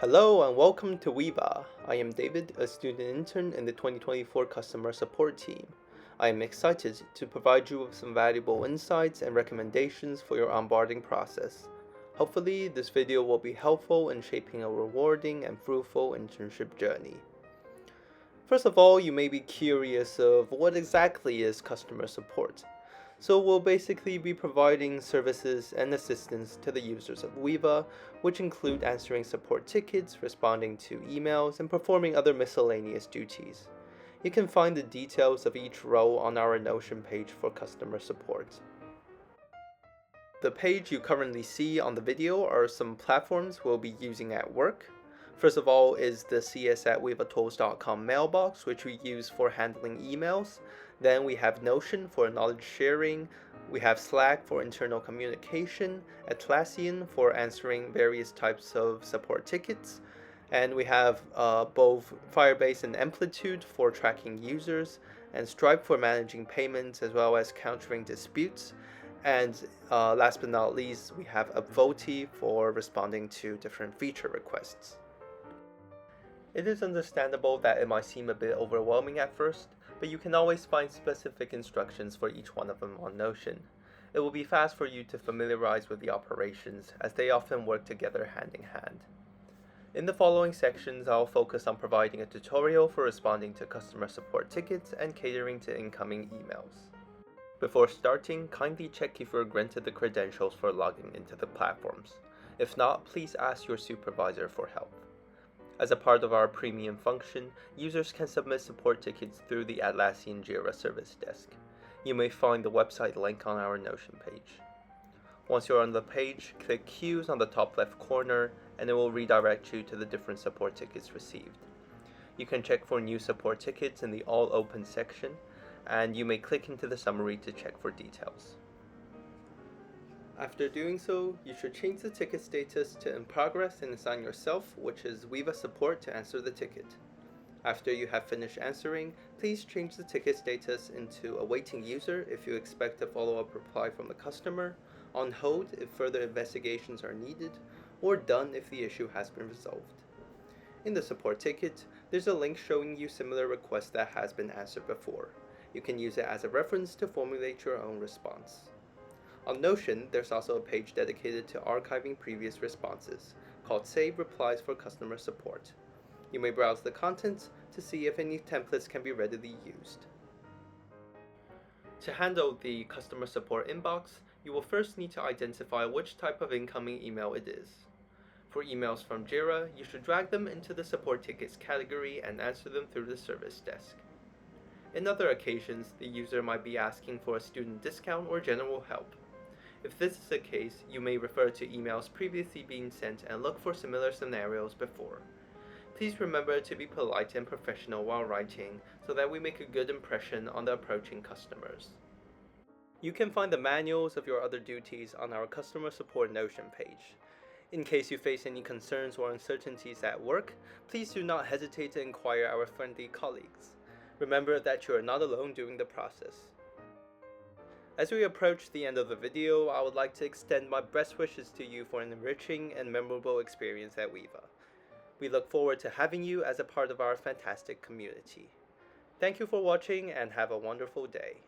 Hello and welcome to Weava. I am David, a student intern in the 2024 Customer Support team. I am excited to provide you with some valuable insights and recommendations for your onboarding process. Hopefully, this video will be helpful in shaping a rewarding and fruitful internship journey. First of all, you may be curious of what exactly is customer support. So we'll basically be providing services and assistance to the users of Weava, which include answering support tickets, responding to emails, and performing other miscellaneous duties. You can find the details of each role on our Notion page for customer support. The page you currently see on the video are some platforms we'll be using at work. First of all is the cs@weavatools.com mailbox, which we use for handling emails. Then we have Notion for knowledge sharing, we have Slack for internal communication, Atlassian for answering various types of support tickets, and we have both Firebase and Amplitude for tracking users, and Stripe for managing payments as well as countering disputes. And last but not least, we have Upvote for responding to different feature requests. It is understandable that it might seem a bit overwhelming at first, but you can always find specific instructions for each one of them on Notion. It will be fast for you to familiarize with the operations, as they often work together hand in hand. In the following sections, I'll focus on providing a tutorial for responding to customer support tickets and catering to incoming emails. Before starting, kindly check if you're granted the credentials for logging into the platforms. If not, please ask your supervisor for help. As a part of our premium function, users can submit support tickets through the Atlassian Jira service desk. You may find the website link on our Notion page. Once you're on the page, click Queues on the top left corner and it will redirect you to the different support tickets received. You can check for new support tickets in the All Open section, and you may click into the summary to check for details. After doing so, you should change the ticket status to In Progress and assign yourself, which is Weava Support, to answer the ticket. After you have finished answering, please change the ticket status into Awaiting User if you expect a follow-up reply from the customer, On Hold if further investigations are needed, or Done if the issue has been resolved. In the support ticket, there's a link showing you similar requests that has been answered before. You can use it as a reference to formulate your own response. On Notion, there's also a page dedicated to archiving previous responses, called Save Replies for Customer Support. You may browse the contents to see if any templates can be readily used. To handle the customer support inbox, you will first need to identify which type of incoming email it is. For emails from Jira, you should drag them into the support tickets category and answer them through the service desk. In other occasions, the user might be asking for a student discount or general help. If this is the case, you may refer to emails previously being sent and look for similar scenarios before. Please remember to be polite and professional while writing so that we make a good impression on the approaching customers. You can find the manuals of your other duties on our Customer Support Notion page. In case you face any concerns or uncertainties at work, please do not hesitate to inquire our friendly colleagues. Remember that you are not alone during the process. As we approach the end of the video, I would like to extend my best wishes to you for an enriching and memorable experience at Weava. We look forward to having you as a part of our fantastic community. Thank you for watching and have a wonderful day.